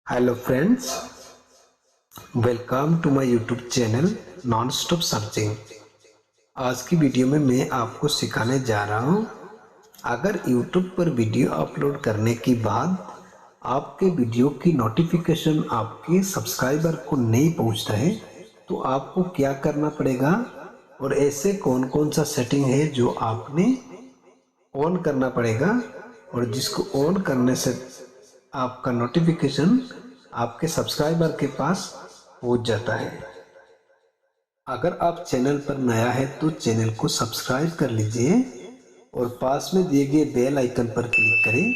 Hello friends, welcome to my YouTube channel non stop searching. आज की video में मैं आपको सिखाने जा रहा हूँ, अगर यूट्यूब पर वीडियो अपलोड करने के बाद आपके वीडियो की नोटिफिकेशन आपके सब्सक्राइबर को नहीं पहुँचता है तो आपको क्या करना पड़ेगा और ऐसे कौन कौन सा सेटिंग है जो आपने ऑन करना पड़ेगा और जिसको ऑन करने से आपका नोटिफिकेशन आपके सब्सक्राइबर के पास पहुंच जाता है। अगर आप चैनल पर नया है तो चैनल को सब्सक्राइब कर लीजिए और पास में दिए गए बेल आइकन पर क्लिक करें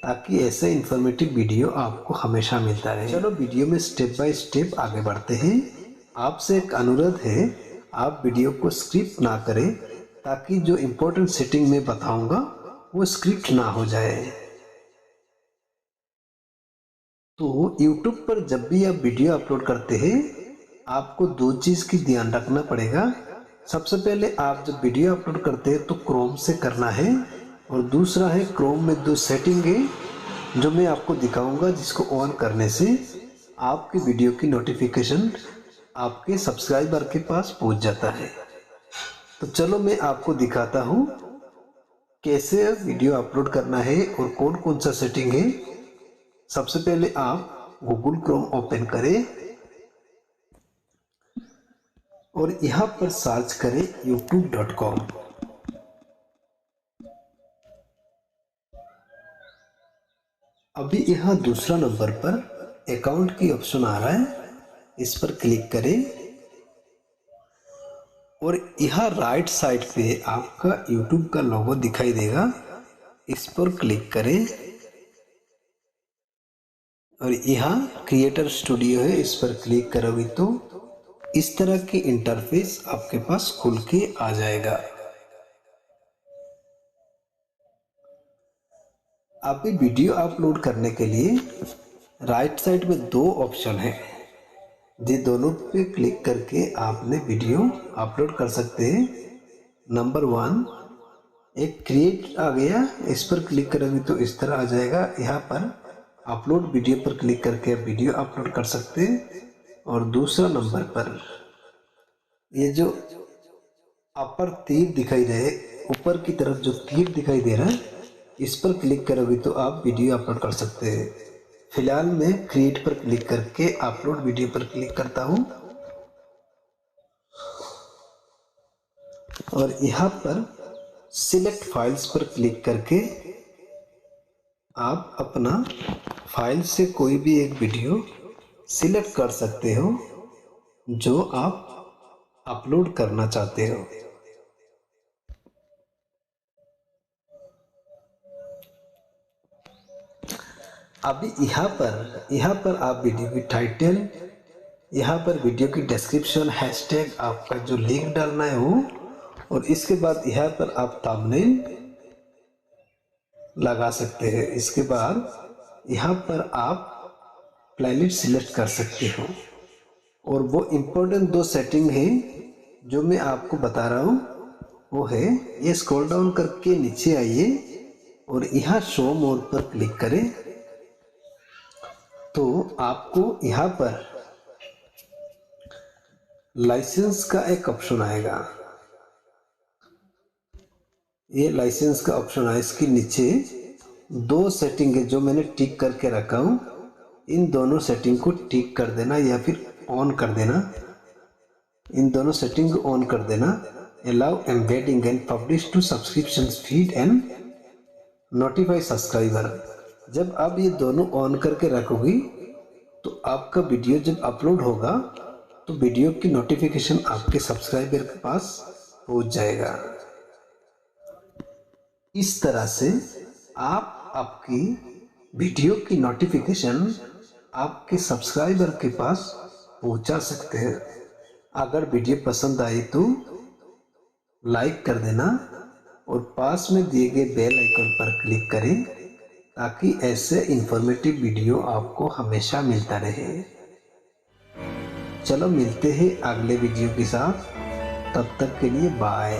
ताकि ऐसे इन्फॉर्मेटिव वीडियो आपको हमेशा मिलता रहे। चलो वीडियो में स्टेप बाय स्टेप आगे बढ़ते हैं। आपसे एक अनुरोध है, आप वीडियो को स्किप ना करें ताकि जो इम्पोर्टेंट सेटिंग मैं बताऊंगा वो स्क्रिप्ट ना हो जाए। तो YouTube पर जब भी आप वीडियो अपलोड करते हैं आपको दो चीज़ की ध्यान रखना पड़ेगा। सबसे पहले आप जब वीडियो अपलोड करते हैं तो क्रोम से करना है और दूसरा है क्रोम में दो सेटिंग है जो मैं आपको दिखाऊंगा, जिसको ऑन करने से आपकी वीडियो की नोटिफिकेशन आपके सब्सक्राइबर के पास पहुंच जाता है। तो चलो मैं आपको दिखाता हूँ कैसे वीडियो अपलोड करना है और कौन कौन सा सेटिंग है। सबसे पहले आप गूगल क्रोम ओपन करें और यहाँ पर सर्च करें youtube.com। अभी यहाँ दूसरा नंबर पर अकाउंट की ऑप्शन आ रहा है, इस पर क्लिक करें और यहाँ राइट साइड पे आपका YouTube का लोगो दिखाई देगा, इस पर क्लिक करें और यहाँ क्रिएटर स्टूडियो है, इस पर क्लिक करोगे तो इस तरह की इंटरफेस आपके पास खुल के आ जाएगा। अभी वीडियो अपलोड करने के लिए राइट साइड में दो ऑप्शन है, ये दोनों पे क्लिक करके आपने वीडियो अपलोड कर सकते हैं। नंबर 1 एक क्रिएट आ गया, इस पर क्लिक करोगे तो इस तरह आ जाएगा। यहाँ पर अपलोड वीडियो पर क्लिक करके आप वीडियो अपलोड कर सकते हैं। और दूसरा नंबर पर ये जो अपर तीर दिखाई दे, ऊपर की तरफ जो तीर दिखाई दे रहा है, इस पर क्लिक करोगे तो आप वीडियो अपलोड कर सकते हैं। फिलहाल मैं क्रिएट पर क्लिक करके अपलोड वीडियो पर क्लिक करता हूं और यहाँ पर सिलेक्ट फाइल्स पर क्लिक करके आप अपना फाइल से कोई भी एक वीडियो सिलेक्ट कर सकते हो जो आप अपलोड करना चाहते हो। अभी यहाँ पर आप वीडियो की टाइटल, यहाँ पर वीडियो की डिस्क्रिप्शन, हैशटैग, आपका जो लिंक डालना है वो, और इसके बाद यहाँ पर आप थंबनेल लगा सकते हैं। इसके बाद यहाँ पर आप प्लेलिस्ट सिलेक्ट कर सकते हो और वो इम्पोर्टेंट दो सेटिंग है जो मैं आपको बता रहा हूँ वो है, ये स्क्रॉल डाउन करके नीचे आइए और यहाँ शो मोर पर क्लिक करें तो आपको यहाँ पर लाइसेंस का एक ऑप्शन आएगा। ये लाइसेंस का ऑप्शन है, इसके नीचे दो सेटिंग है जो मैंने टिक करके रखा हूँ, इन दोनों सेटिंग को टिक कर देना या फिर ऑन कर देना। इन दोनों सेटिंग को ऑन कर देना। Allow embedding and publish to subscription feed and notify subscriber. जब आप ये दोनों ऑन करके रखोगी तो आपका वीडियो जब अपलोड होगा तो वीडियो की नोटिफिकेशन आपके सब्सक्राइबर के पास पहुंच जाएगा। इस तरह से आप आपकी वीडियो की नोटिफिकेशन आपके सब्सक्राइबर के पास पहुंचा सकते हैं। अगर वीडियो पसंद आई तो लाइक कर देना और पास में दिए गए बेल आइकन पर क्लिक करें ताकि ऐसे इंफॉर्मेटिव वीडियो आपको हमेशा मिलता रहे। चलो मिलते हैं अगले वीडियो के साथ, तब तक के लिए बाय।